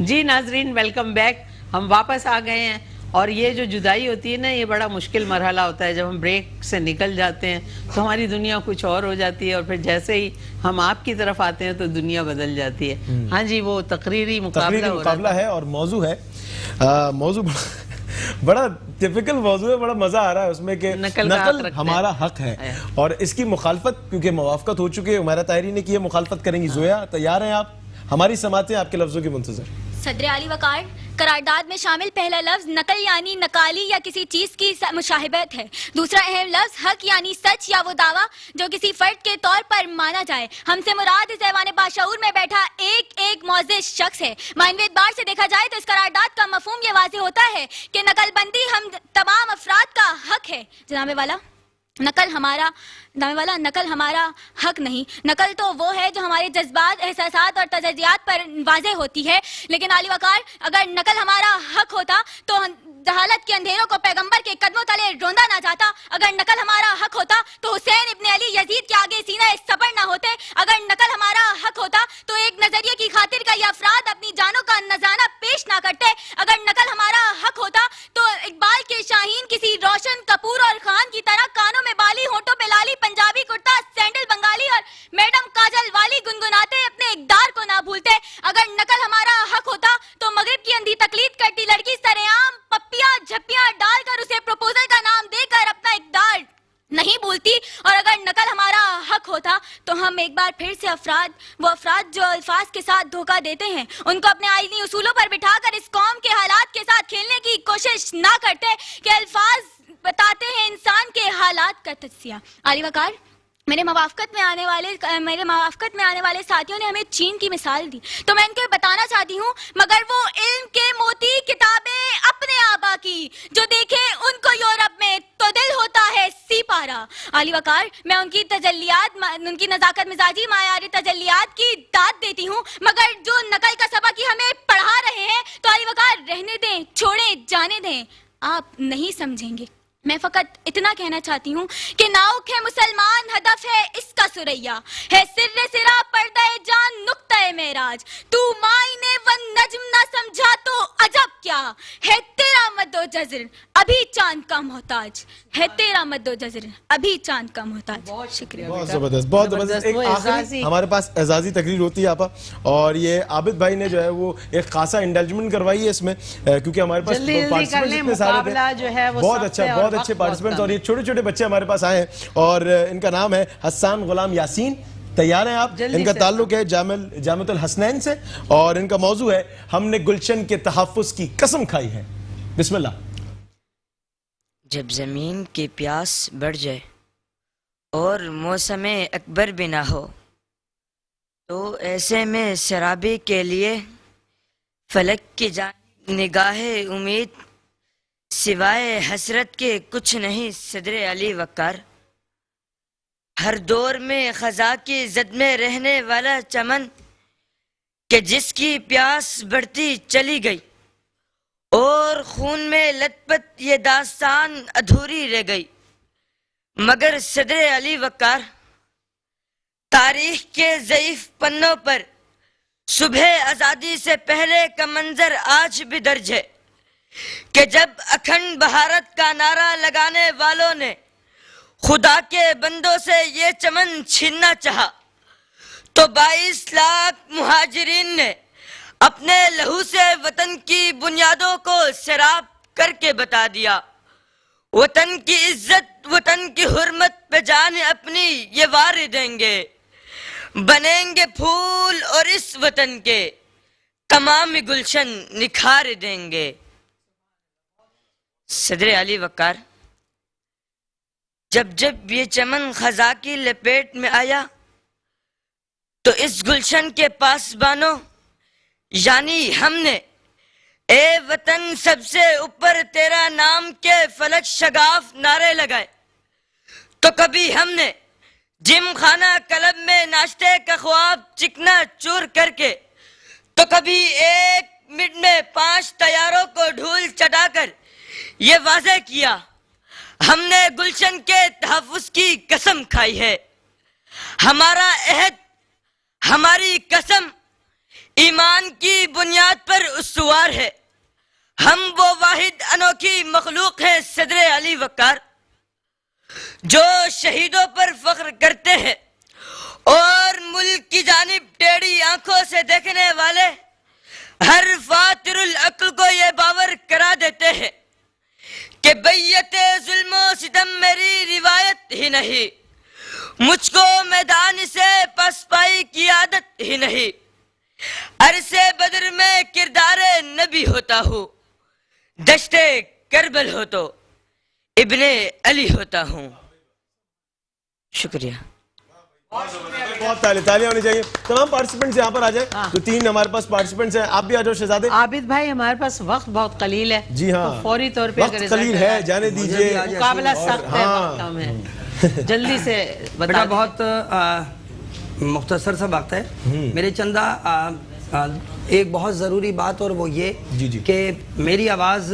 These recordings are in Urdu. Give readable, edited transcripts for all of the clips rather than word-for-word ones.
جی ناظرین ویلکم بیک. ہم واپس آ گئے ہیں اور یہ جو جدائی ہوتی ہے نا یہ بڑا مشکل مرحلہ ہوتا ہے. جب ہم بریک سے نکل جاتے ہیں تو ہماری دنیا کچھ اور ہو جاتی ہے اور پھر جیسے ہی ہم آپ کی طرف آتے ہیں تو دنیا بدل جاتی ہے. ہاں جی وہ تقریری مقابلہ ہے اور موضوع ہے موضوع بڑا ٹپیکل موضوع ہے. بڑا مزہ آ رہا ہے اس میں کہ نقل ہمارا حق ہے اور اس کی مخالفت کیونکہ موافقت ہو چکی ہے. عمیرہ طاہری نے کی ہے, مخالفت کریں گی. زویا تیار ہیں آپ؟ ہماری سماعتیں آپ کے لفظوں کی منتظر. صدر علی وقار, قرارداد میں شامل پہلا لفظ نقل یعنی نقالی یا کسی چیز کی مشاہبت ہے. دوسرا اہم لفظ حق یعنی سچ یا وہ دعویٰ جو کسی فرد کے طور پر مانا جائے. ہم سے مراد اس ایوان باشعور میں بیٹھا ایک معزز شخص ہے. معنوی اعتبار سے دیکھا جائے تو اس قرارداد کا مفہوم یہ واضح ہوتا ہے کہ نقل بندی ہم تمام افراد کا حق ہے. جناب والا, نقل ہمارا حق نہیں. نقل تو وہ ہے جو ہمارے جذبات, احساسات اور تجربات پر واضح ہوتی ہے. لیکن علی وقار, اگر نقل ہمارا حق ہوتا تو جہالت کے اندھیروں کو پیغمبر کے قدموں تلے روندا نہ جاتا. اگر نقل ہمارا حق ہوتا تو حسین ابن علی یزید کے آگے سینہ صبر نہ ہوتے. اگر نقل ہمارا حق ہوتا تو ایک نظریے کی خاطر کئی افراد اپنی جانوں کا نذرانہ پیش نہ کرتے. اگر نقل ہمارا حق ہوتا تو اقبال کے شاہین کسی روشن کپور اور خان کی طرح کانوں میں بالی, ہونٹوں پہ لالی, پنجابی کرتا, سینڈل بنگالی اور میڈم کاجل والی گنگناتے اپنے اقدار کو نہ بھولتے. اگر نقل ہمارا حق ہوتا تو مغرب کی اندھی تقلید کرتی لڑکی سرعام پپیاں جھپیاں ڈال کر اسے پروپوزل کا نام دے کر اپنا اقدار نہیں بھولتی. اور اگر نقل ہمارا حق ہوتا تو ہم ایک بار پھر سے وہ افراد جو الفاظ کے ساتھ دھوکہ دیتے ہیں ان کو اپنے آئینی اصولوں پر بٹھا کر اس قوم کے حالات کے ساتھ کھیلنے کی کوشش نہ کرتے کہ الفاظ بتاتے ہیں انسان کے حالات کا تجزیہ. علی وقار, میرے موافقت میں آنے والے ساتھیوں نے ہمیں چین کی مثال دی تو میں ان کو بتانا چاہتی ہوں مگر وہ علم کے موتی کتابیں اپنے آبا کی جو دیکھیں ان کو یورپ میں تو دل ہوتا ہے سی پارا. علی وقار, میں ان کی نزاکت مزاجی معیاری تجلیات کی داد دیتی ہوں مگر جو نقل کا سبق ہی ہمیں پڑھا رہے ہیں تو علی وقار رہنے دیں, چھوڑیں, جانے دیں, آپ نہیں سمجھیں گے. میں فقط اتنا کہنا چاہتی ہوں کہ ناؤک ہے مسلمان, ہدف ہے اس کا سریا, ہے سر سرا پردہ جان نقطہ معراج. تو معنی و نجم نہ سمجھا تو عجب کیا, ہے تیرا مد و جزر ابھی چاند کا محتاج, ہے تیرا مد و جزر ابھی چاند کا محتاج. بہت شکریہ. بہت زبردست, بہت زبردست. ایک آخری ہمارے پاس اعزازی تقریر ہوتی ہے آپا, اور یہ عابد بھائی نے جو ہے وہ ایک خاصا انڈلجمنٹ کروائی ہے اس میں کیونکہ ہمارے پاس پارٹیسپنٹس اتنے سارے تھے. بہت اچھے پارٹیسپنٹس, اور یہ چھوٹے چھوٹے بچے ہمارے پاس آئے ہیں اور ان کا نام ہے حسان غلام یاسین. تیار ہیں آپ؟ ان کا تعلق ہے جامعۃ الحسنین سے اور ان کا موضوع ہے ہم نے گلشن کے تحفظ کی قسم کھائی ہے. بسم اللہ. جب زمین کی پیاس بڑھ جائے اور موسم اکبر بھی نہ ہو تو ایسے میں سرابی کے لیے فلک کی جانب نگاہ امید سوائے حسرت کے کچھ نہیں. صدر علی وقار, ہر دور میں خزاں کی زد میں رہنے والا چمن کہ جس کی پیاس بڑھتی چلی گئی اور خون میں لت پت یہ داستان ادھوری رہ گئی. مگر صدر علی وقار, تاریخ کے ضعیف پنوں پر صبح آزادی سے پہلے کا منظر آج بھی درج ہے کہ جب اکھنڈ بھارت کا نعرہ لگانے والوں نے خدا کے بندوں سے یہ چمن چھیننا چاہا تو 22 لاکھ مہاجرین نے اپنے لہو سے وطن کی بنیادوں کو سیراب کر کے بتا دیا. وطن کی عزت, وطن کی حرمت پہ جان اپنی یہ وار دیں گے, بنیں گے پھول اور اس وطن کے تمام گلشن نکھار دیں گے. صدر علی وقار, جب یہ چمن خزاں کی لپیٹ میں آیا تو اس گلشن کے پاسبانوں یعنی ہم نے اے وطن سب سے اوپر تیرا نام کے فلک شگاف نعرے لگائے. تو کبھی ہم نے جم خانہ کلب میں ناشتے کا خواب چکنا چور کر کے, تو کبھی 1 منٹ میں 5 طیاروں کو ڈھول چٹا کر یہ واضح کیا ہم نے گلشن کے تحفظ کی قسم کھائی ہے. ہمارا عہد, ہماری قسم ایمان کی بنیاد پر استوار ہے. ہم وہ واحد انوکھی مخلوق ہیں صدر علی وقار جو شہیدوں پر فخر کرتے ہیں اور ملک کی جانب ٹیڑھی آنکھوں سے دیکھنے والے ہر فاتر العقل کو یہ باور کرا دیتے ہیں کہ بیعت ظلم و ستم میری روایت ہی نہیں, مجھ کو میدان سے پسپائی کی عادت ہی نہیں, عرصے بدر میں کردار نبی ہوتا ہوں, دشت کربل ہو تو ابن علی ہوتا ہوں. شکریہ. بہت تالیاں ہونی چاہیے. تمام پارٹیسپنٹس یہاں پر آ جائیں. تو 3 ہمارے پاس پارٹیسپنٹس ہیں, آپ بھی آ جاؤ شہزادے. عابد بھائی ہمارے پاس وقت بہت قلیل ہے. جی ہاں, تو فوری طور پہ وقت قلیل ہے, جانے دیجئے, مقابلہ سخت ہے, وقت کم ہے, جلدی سے بیٹا. بہت مختصر سا وقت ہے میرے چندہ. ایک بہت ضروری بات اور وہ یہ کہ میری آواز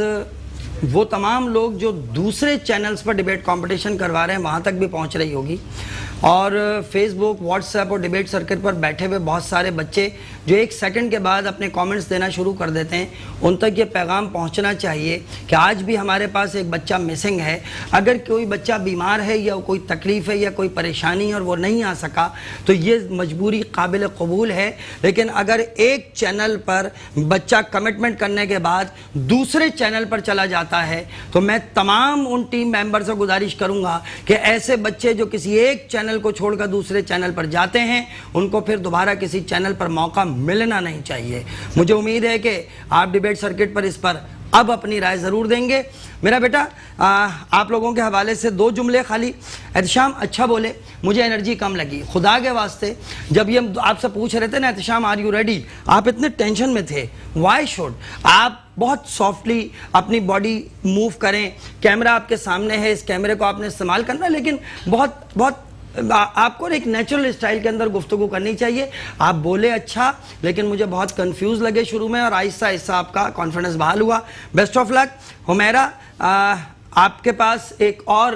وہ تمام لوگ جو دوسرے چینلز پر ڈیبیٹ کمپٹیشن کروا رہے ہیں وہاں تک بھی پہنچ رہی ہوگی, اور فیس بک, واٹس ایپ اور ڈیبیٹ سرکٹ پر بیٹھے ہوئے بہت سارے بچے جو 1 سیکنڈ کے بعد اپنے کامنٹس دینا شروع کر دیتے ہیں, ان تک یہ پیغام پہنچنا چاہیے کہ آج بھی ہمارے پاس ایک بچہ مسنگ ہے. اگر کوئی بچہ بیمار ہے یا کوئی تکلیف ہے یا کوئی پریشانی اور وہ نہیں آ سکا تو یہ مجبوری قابل قبول ہے, لیکن اگر ایک چینل پر بچہ کمٹمنٹ کرنے کے بعد دوسرے چینل پر چلا جاتا ہے تو میں تمام ان ٹیم ممبر سے گزارش کروں گا کہ ایسے بچے جو کسی ایک چینل کو چھوڑ کر دوسرے چینل پر جاتے ہیں ان کو پھر دوبارہ کسی چینل پر موقع ملنا نہیں چاہیے. مجھے امید ہے کہ آپ ڈیبیٹ سرکٹ پر اس پر اب اپنی رائے ضرور دیں گے. میرا بیٹا آپ لوگوں کے حوالے سے 2 جملے خالی. احتشام اچھا بولے, مجھے انرجی کم لگی. خدا کے واسطے جب یہ آپ سے پوچھ رہے تھے نا احتشام آر یو ریڈی, آپ اتنے ٹینشن میں تھے. وائی شوڈ آپ بہت سافٹلی اپنی باڈی موو کریں. کیمرہ آپ کے سامنے ہے, اس کیمرے کو آپ نے استعمال کرنا ہے, لیکن بہت آپ کو ایک نیچرل اسٹائل کے اندر گفتگو کرنی چاہیے. آپ بولے اچھا, لیکن مجھے بہت کنفیوز لگے شروع میں, اور آہستہ آہستہ آپ کا کانفیڈنس بحال ہوا. بیسٹ آف لک. حمیرہ آپ کے پاس ایک اور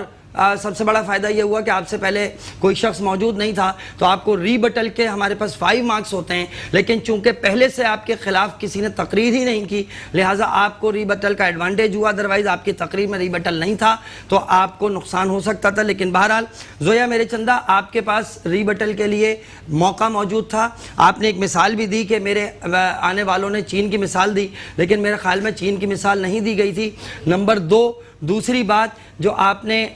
سب سے بڑا فائدہ یہ ہوا کہ آپ سے پہلے کوئی شخص موجود نہیں تھا تو آپ کو ری بٹل کے ہمارے پاس 5 مارکس ہوتے ہیں, لیکن چونکہ پہلے سے آپ کے خلاف کسی نے تقریر ہی نہیں کی لہٰذا آپ کو ری بٹل کا ایڈوانٹیج ہوا. ادروائز آپ کی تقریر میں ری بٹل نہیں تھا تو آپ کو نقصان ہو سکتا تھا. لیکن بہرحال زویا میرے چندہ آپ کے پاس ری بٹل کے لیے موقع موجود تھا. آپ نے ایک مثال بھی دی کہ میرے آنے والوں نے چین کی مثال دی, لیکن میرے خیال میں چین کی مثال نہیں دی گئی تھی. نمبر 2, دوسری بات جو آپ نے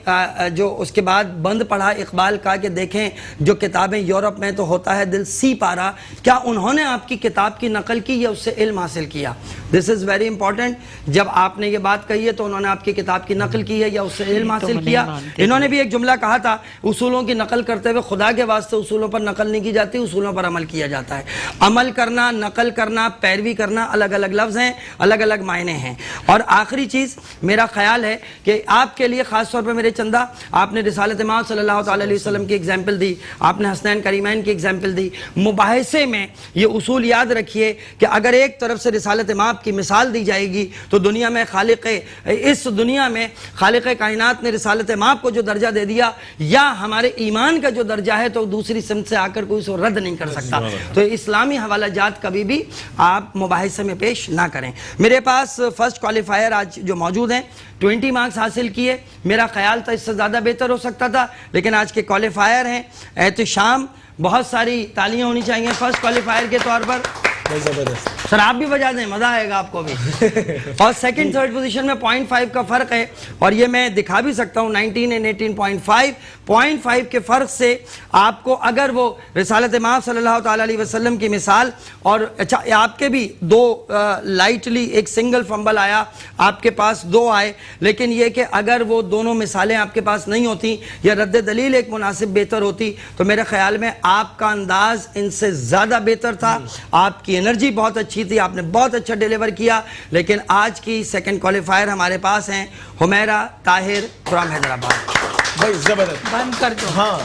جو اس کے بعد بند پڑھا اقبال کا کہ دیکھیں جو کتابیں یورپ میں تو ہوتا ہے دل سی پارا, کیا انہوں نے آپ کی کتاب کی نقل کی یا اس سے علم حاصل کیا؟ دس از ویری امپورٹنٹ. جب آپ نے یہ بات کہی ہے تو انہوں نے آپ کی کتاب کی نقل کی ہے یا اس سے علم حاصل کیا؟ انہوں نے بھی ایک جملہ کہا تھا, اصولوں کی نقل کرتے ہوئے خدا کے واسطے اصولوں پر نقل نہیں کی جاتی, اصولوں پر عمل کیا جاتا ہے. عمل کرنا, نقل کرنا, پیروی کرنا الگ الگ لفظ ہیں, الگ الگ معنی ہیں. اور آخری چیز میرا خیال ہے کہ آپ کے لیے خاص طور پہ میرے چندہ, آپ نے رسالت امام صلی اللہ تعالی علیہ وسلم کی ایگزامپل دی, آپ نے حسنین کریمین کی ایگزامپل دی. مباحثے میں یہ اصول یاد رکھیے کہ اگر ایک طرف سے رسالت امام کی مثال دی جائے گی تو دنیا میں اس دنیا میں خالق کائنات نے رسالت امام کو جو درجہ دے دیا یا ہمارے ایمان کا جو درجہ ہے تو دوسری سمت سے آ کر کوئی اسے رد نہیں کر سکتا. تو اسلامی حوالہ جات کبھی بھی آپ مباحثے میں پیش نہ کریں. میرے پاس فرسٹ کوالیفائر آج جو موجود ہیں 20 مارکس حاصل کیے. میرا خیال تھا اس سے زیادہ بہتر ہو سکتا تھا, لیکن آج کے کوالیفائر ہیں احتشام. بہت ساری تالیاں ہونی چاہیے فرسٹ کوالیفائر کے طور پر. سر آپ بھی بجا دیں, مزہ آئے گا آپ کو بھی. اور سیکنڈ تھرڈ پوزیشن میں 0.5 کا فرق ہے, اور یہ میں دکھا بھی سکتا ہوں 19 and 18.5 کے فرق سے آپ کو اگر وہ رسالت امام صلی اللہ تعالی علیہ وسلم کی مثال, اور اچھا آپ کے بھی 2 لائٹلی ایک سنگل فمبل آیا, آپ کے پاس 2 آئے, لیکن یہ کہ اگر وہ دونوں مثالیں آپ کے پاس نہیں ہوتی یا رد دلیل ایک مناسب بہتر ہوتی تو میرے خیال میں آپ کا انداز ان سے زیادہ بہتر تھا. آپ کی انرجی بہت اچھی تھی, آپ نے بہت اچھا ڈیلیور کیا. لیکن آج کی سیکنڈ کوالیفائر ہمارے پاس ہیں حمیرہ طاہر فرام حیدرآباد. بھائی زبردست بند کر دو. ہاں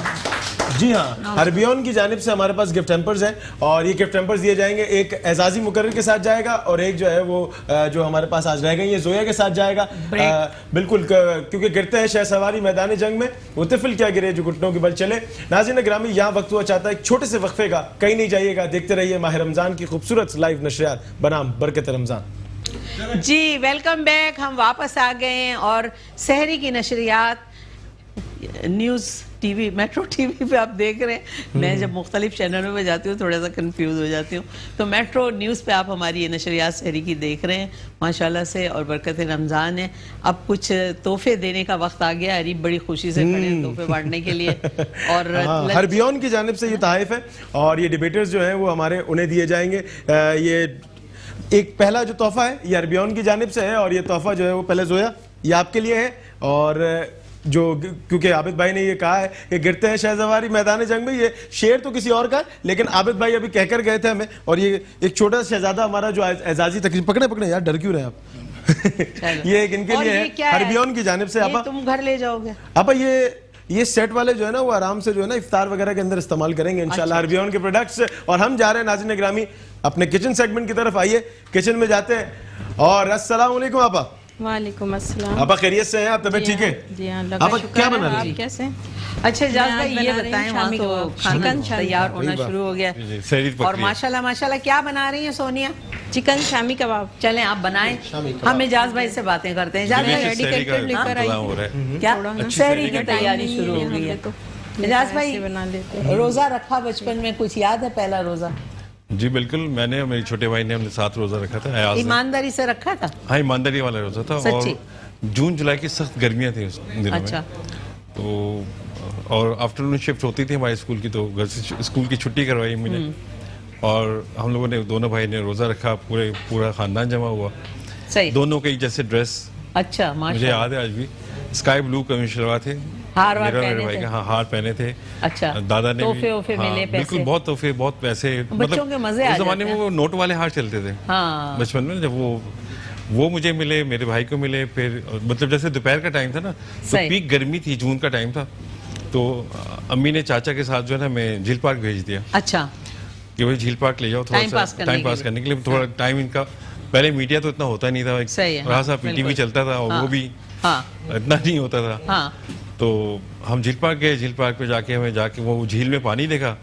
جی ہاں، ہربیون کی جانب سے ہمارے پاس گفٹ ہیمپرز ہیں اور یہ گفٹ ہیمپرز دیے جائیں گے. ایک اعزازی مقرر کے ساتھ جائے گا اور ایک جو ہے وہ جو ہمارے پاس آج رہ گئی یہ زویا کے ساتھ جائے گا. بالکل، کیونکہ گرتے ہیں شہ سواری میدان جنگ میں، وہ طفل کیا گرے جو گھٹنوں کے بل چلے. ناظرین گرامی، یہاں وقت ہوا چاہتا ہے ایک چھوٹے سے وقفے کا، کہیں نہیں جائیے گا، دیکھتے رہیے ماہ رمضان کی خوبصورت لائیو نشریات بنام برکت رمضان. جی ویلکم بیک، ہم واپس آ گئے ہیں اور سحری کی نشریات news T V, metro T V پہ آپ دیکھ رہے ہیں. میں جب مختلف چینلوں میں جاتی ہوں تھوڑا سا کنفیوز ہو جاتی ہوں، تو میٹرو نیوز پہ آپ ہماری یہ نشریات سحری کی دیکھ رہے ہیں ماشاءاللہ سے، اور برکت رمضان ہے. اب کچھ تحفے دینے کا وقت آ گیا. عریب بڑی خوشی سے کھڑے ہیں تحفے بانٹنے کے لیے. اور ہربیون کی جانب سے یہ تحائف ہے اور یہ ڈیبیٹرز جو ہیں وہ ہمارے انہیں دیے جائیں گے. یہ ایک پہلا جو تحفہ ہے یہ ہربیون کی جانب سے ہے اور یہ تحفہ جو ہے وہ پہلے زویا یہ آپ کے لیے ہے. اور جو کیونکہ عابد بھائی نے یہ کہا ہے کہ گرتے ہیں شہ سواری میدان جنگ میں، یہ شعر تو کسی اور کا ہے لیکن عابد بھائی ابھی کہہ کر گئے تھے ہمیں. اور یہ ایک چھوٹا سا شہزادہ ہمارا جو اعزازی تقریب، پکڑے یار، ڈر کیوں رہے آپ. یہ ایک ان کے لیے ہے ہربیون کی جانب سے. یہ تم گھر لے جاؤ گے ابا. یہ سیٹ والے جو ہے نا وہ آرام سے جو ہے نا افطار وغیرہ کے اندر استعمال کریں گے انشاءاللہ ہربیون کے پروڈکٹس. اور ہم جا رہے ہیں ناظرین گرامی اپنے کچن سیگمنٹ کی طرف. آئیے کچن میں جاتے ہیں. اور السلام علیکم آپا. وعلیکم السلام. آپا خیریت سے ہیں آپ؟ طبیعت ٹھیک ہے؟ جی ہاں، آپا کیا بنا رہی ہیں؟ کیسے؟ اچھا اجاز بھائی یہ بتائیں، وہاں تو کھانا تیار ہونا شروع ہو گیا اور ماشاءاللہ ماشاءاللہ کیا بنا رہی ہیں سونیا؟ چکن شامی کباب. چلیں آپ بنائیں، ہم اجاز بھائی سے باتیں کرتے ہیں. اجاز بھائی ریڈی کر کے لے کر آئی. کیا سحری کی تیاری شروع ہو گئی ہے؟ اجاز بھائی بنا لیتے. روزہ رکھا بچپن میں، کچھ یاد ہے پہلا روزہ؟ جی بالکل، میں نے میرے چھوٹے بھائی نے ہم نے 7 روزہ رکھا تھا. ایمانداری سے رکھا تھا؟ ہاں ایمانداری والا روزہ تھا. اور جون جولائی کی سخت گرمیاں تھیں اس دنوں میں، تو اور آفٹرنون شفٹ ہوتی تھی ہمارے اسکول کی، تو گھر سے اسکول کی چھٹی کروائی مجھے اور ہم لوگوں نے دونوں بھائی نے روزہ رکھا. پورا خاندان جمع ہوا. دونوں کے جیسے ڈریس. اچھا مجھے یاد ہے آج بھی، اسکائی بلو قمیص شلوار تھے. ہار پہنے تھے. اچھا دادا نے بالکل بہت تحفے، بہت پیسے. مطلب اس زمانے میں وہ نوٹ والے ہار چلتے تھے بچپن میں. جب وہ مجھے ملے، میرے بھائی کو ملے. پھر مطلب جیسے دوپہر کا ٹائم تھا نا، تو پیک گرمی تھی، جون کا ٹائم تھا، تو امی نے چاچا کے ساتھ جو ہے نا ہمیں جھیل پارک بھیج دیا. اچھا کہ بھائی جھیل پارک لے جاؤ، تھوڑا سا ٹائم پاس کرنے کے لیے. تھوڑا ٹائم ان کا، پہلے میڈیا تو اتنا ہوتا نہیں تھا، رہا سا پی ٹی وی چلتا تھا اور وہ بھی اتنا نہیں ہوتا تھا. تو ہم جھیل پارک گئے. جھیل پارک پہ جا کے وہ جھیل میں پانی دیکھا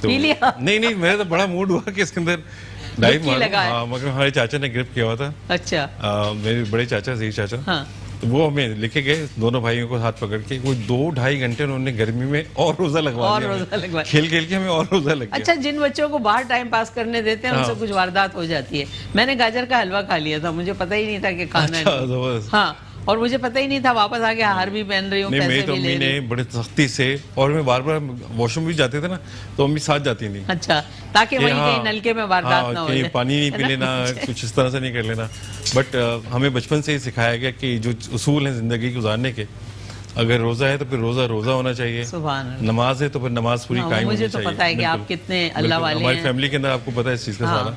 تو نہیں میرا تو بڑا موڈ ہوا کہ اس کے اندر ڈائیو مارا. مگر ہمارے چاچا نے گرفت کیا ہوا تھا. اچھا میرے بڑے چاچا، ظہیر چاچا، تو وہ ہمیں لے کے گئے دونوں بھائیوں کو ہاتھ پکڑ کے. وہ 2-2.5 گھنٹے انہوں نے گرمی میں اور روزہ لگوا دیا. کھیل کے ہمیں اور روزہ لگ گیا. اچھا جن بچوں کو باہر ٹائم پاس کرنے دیتے ہیں ان سے کچھ واردات ہو جاتی ہے. میں نے گاجر کا حلوہ کھا لیا تھا، مجھے پتہ ہی نہیں تھا کہ کھانا ہے. ہاں، اور مجھے پتہ ہی نہیں تھا. واپس آ کے ہار بھی پہن رہی ہوں. میری تو امی نے بڑے سختی سے، اور میں بار بار واش روم بھی جاتے تھے نا تو امی ساتھ جاتی تھیں. اچھا، تاکہ وہیں کہیں نلکے میں واردات نہ ہو جائے، پانی نہیں پی لینا، کچھ اس طرح سے نہیں کر لینا. بٹ ہمیں بچپن سے ہی سکھایا گیا کہ جو اصول ہیں زندگی گزارنے کے، اگر روزہ ہے تو پھر روزہ ہونا چاہیے. نماز ہے تو پھر نماز پوری قائم ہونی چاہیے. مجھے تو پتہ ہے کہ آپ کتنے اللہ والے ہیں. ہماری فیملی کے اندر آپ کو پتہ ہے اس چیز کا سارا.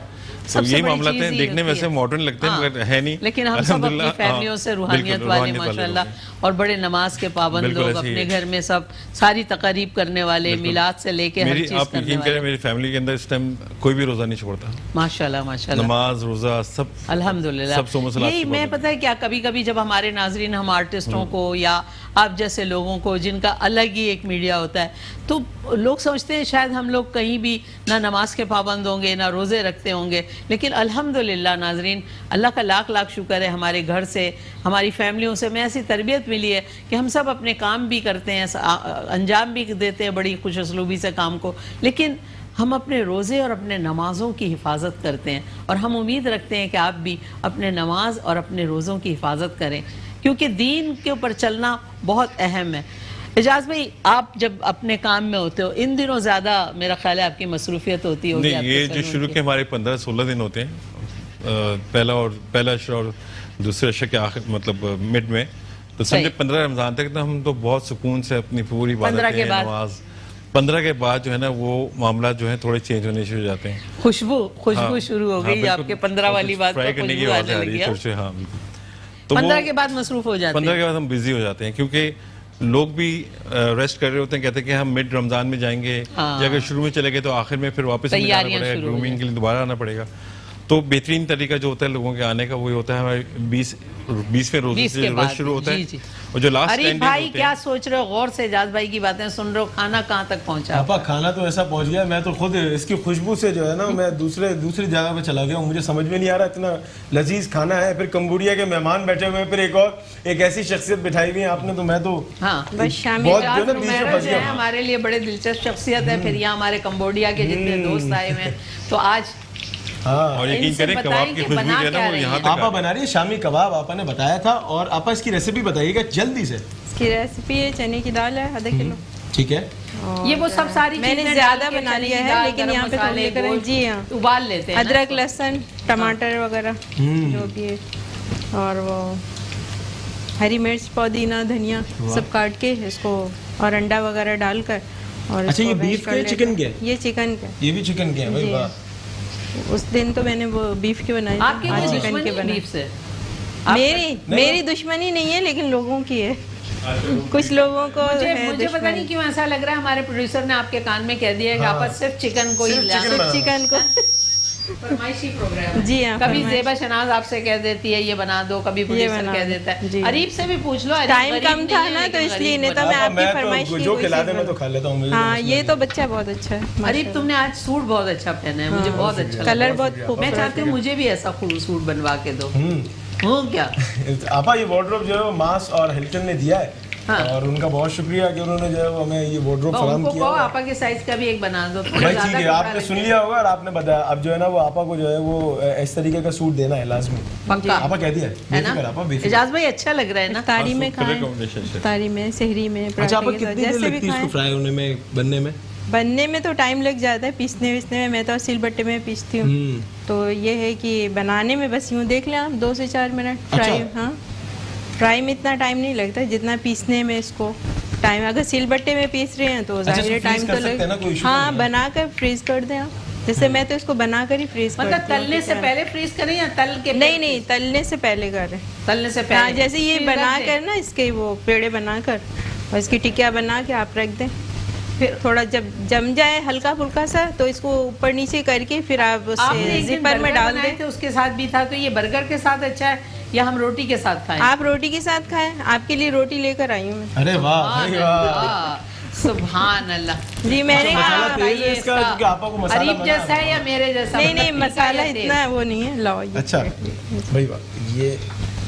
تو یہی معاملات ہیں، دیکھنے میں سے ماڈرن لگتے ہیں مگر ہے نہیں. لیکن ہم سب اپنی فیملیوں سے روحانیت والے ماشاءاللہ، اور بڑے نماز کے پابند لوگ، اپنے گھر میں سب ساری تقریب کرنے والے، میلاد سے لے کے ہر چیز آپ یقین کریں میری فیملی کے اندر اس ٹائم کوئی بھی روزہ نہیں چھوڑتا. ماشاءاللہ ماشاءاللہ، نماز روزہ سب الحمدللہ. یہی میں پتہ ہے کیا، کبھی کبھی جب ہمارے ناظرین، ہم آرٹسٹوں کو یا آپ جیسے لوگوں کو جن کا الگ ہی ایک میڈیا ہوتا ہے، تو لوگ سمجھتے ہیں شاید ہم لوگ کہیں بھی نہ نماز کے پابند ہوں گے نہ روزے رکھتے ہوں گے. لیکن الحمدللہ ناظرین، اللہ کا لاکھ لاکھ شکر ہے، ہمارے گھر سے، ہماری فیملیوں سے میں ایسی تربیت ملی ہے کہ ہم سب اپنے کام بھی کرتے ہیں، انجام بھی دیتے ہیں بڑی خوش اسلوبی سے کام کو، لیکن ہم اپنے روزے اور اپنے نمازوں کی حفاظت کرتے ہیں. اور ہم امید رکھتے ہیں کہ آپ بھی اپنے نماز اور اپنے روزوں کی حفاظت کریں، کیونکہ دین کے اوپر چلنا بہت اہم ہے. اجاز بھائی، آپ جب اپنے کام میں ہوتے ہو ان دنوں زیادہ میرا خیال ہے آپ کی مصروفیت ہوتی ہوگی. نہیں، یہ جو شروع کے ہمارے 15-16 دن ہوتے ہیں، پہلا عشر اور دوسرے عشر کے آخر، مطلب مڈ میں، تو سمجھے 15 رمضان تک ہم تو بہت سکون سے اپنی پوری عبادتیں، نماز. 15 کے بعد جو ہے نا وہ معاملات جو ہیں تھوڑے چینج ہونے شروع ہو جاتے ہیں. خوشبو شروع ہو گئی آپ کے 15 والی بات پر، خوشبو آنے لگی. ہاں بالکل. 15 کے بعد مصروف ہو جاتے ہیں. 15 کے بعد ہم بزی ہو جاتے ہیں، کیونکہ لوگ بھی ریسٹ کر رہے ہوتے ہیں, کہتے ہیں کہ ہم مڈ رمضان میں جائیں گے, یا اگر شروع میں چلے گئے تو آخر میں پھر واپس جانا پڑے گا, گرومنگ کے لیے دوبارہ آنا پڑے گا. تو بہترین طریقہ جو ہوتا ہے لوگوں کے آنے کا وہی ہوتا ہے ہمارے 20ویں روزے سے رش شروع ہوتا ہے. اور جو لاسٹ عریف بھائی کیا سوچ رہے ہو, غور سے اجاز بھائی کی باتیں سن رہے ہو, کھانا کہاں تک پہنچا؟ پاپا کھانا تو ایسا پہنچ گیا, میں تو خود اس کی خوشبو سے جو ہے نا میں دوسری جگہ پہ چلا گیا ہوں, مجھے سمجھ میں نہیں آ رہا, اتنا لذیذ کھانا ہے. پھر کمبوڈیا کے مہمان بیٹھے ہوئے ہیں, پھر ایک ایسی شخصیت بٹھائی ہوئی ہے آپ نے, تو میں تو ہمارے لیے بڑے دلچسپ شخصیت ہے. پھر یہاں ہمارے کمبوڈیا کے جتنے دوست آئے ہوئے ہیں, تو آج اور یقین کریں کباب کی خوشبو جو ہے نا وہ یہاں تک آپا بنا رہی ہے شامی کباب, آپا نے بتایا تھا. اور آپا اس کی ریسیپی بتائیے گا جلدی سے. اس کی ریسیپی ہے چنے کی دال ہے ½ کلو. ٹھیک ہے, یہ وہ سب ساری میں نے زیادہ بنا لیا ہے, لیکن یہاں پہ تھوڑی لے کر جی ہاں ابال لیتے ہیں, ادرک لہسن ٹماٹر وغیرہ جو بھی ہے, اور وہ ہری مرچ پودینہ دھنیا سب کاٹ کے اس کو, اور انڈا وغیرہ ڈال کر. اور اچھا یہ بیف کے چکن کے, یہ چکن کا, یہ بھی چکن کے بھائی واہ. اس دن تو میں نے وہ بیف کے بنائے, آپ کی آج چکن کے بنائے. بیف سے میری دشمنی نہیں ہے, لیکن لوگوں کی ہے. کچھ لوگوں کو مجھے پتہ نہیں کیوں ایسا لگ رہا ہے ہمارے پروڈیوسر نے آپ کے کان میں کہہ دیا کہ آپ صرف چکن کو ہی چکن کو فرمائشی پروگرام. جی ہاں, کبھی زیبا شناز آپ سے کہہ دیتی ہے یہ بنا دو, کبھی پروڈیوسر کہہ دیتا ہے. عریب سے بھی پوچھ لو, ٹائم کم تھا نا تو اس لیے, نہیں تو میں آپ کی فرمائش کی جو کھلا دے میں تو کھا لیتا ہوں. ہاں یہ تو بچہ بہت اچھا ہے. عریب تم نے آج سوٹ بہت اچھا پہنا ہے, مجھے بہت اچھا, کلر بہت, میں چاہتی ہوں مجھے بھی ایسا سوٹ بنوا کے دو. ہوں کیا آپا یہ وارڈروب جو ہے ماس اور ہلٹن نے دیا ہے, اور ان کا بہت شکریہ کہ انہوں نے جو ہے ہمیں یہ وارڈروب فراہم کیا. آپا کے سائز کا بھی ایک بنا دو بھائی. ٹھیک ہے, آپ نے سن لیا ہوگا اور آپ نے بتایا, اب جو ہے نا وہ آپا کو جو ہے وہ اس طریقے کا سوٹ دینا ہے لازمی. آپا کہہ دیا ہے نا اجاز بھائی, اچھا لگ رہا ہے نا افطاری میں کھائیں, افطاری میں سحری میں. اچھا آپا کتنی دیر لگتی ہے اس کو فرائی ہونے میں, بننے میں؟ بننے میں تو ٹائم لگ جاتا ہے, پیسنے ویسنے میں. میں تو سل بٹے میں پیستی ہوں, تو یہ ہے کہ بنانے میں بس یوں دیکھ لیں آپ 2 سے 4 منٹ فرائی. ہاں فرائی میں اتنا ٹائم نہیں لگتا جتنا پیسنے میں اس کو ٹائم. اگر سل بٹے میں پیس رہے ہیں تو ظاہر ٹائم تو لگے. ہاں بنا کر فریز کر دیں آپ, جیسے میں تو اس کو بنا کر ہی فریز کرتی ہوں. مطلب تلنے سے پہلے فریز کریں یا تل کے؟ نہیں, تلنے سے پہلے کریں. تلنے سے پہلے, ہاں جیسے یہ بنا کر نا اس کے وہ پیڑے بنا کر اور اس کی ٹکیا بنا کے آپ رکھ دیں. پھر تھوڑا جب جم جائے ہلکا پھلکا سا تو اس کو اوپر نیچے کر کے پھر آپ اسے زپر میں ڈال دیں. اس کے ساتھ بھی تھا, تو یہ برگر کے ساتھ اچھا ہے یا ہم روٹی کے ساتھ کھائیں؟ آپ روٹی کے ساتھ کھائیں, آپ کے لیے روٹی لے کر آئی ہوں میں. ارے واہ, سبحان اللہ. جی میں نے عریب جیسا ہے یا میرے جیسا؟ نہیں مسالہ اتنا وہ نہیں ہے. لاؤ. اچھا بھائی یہ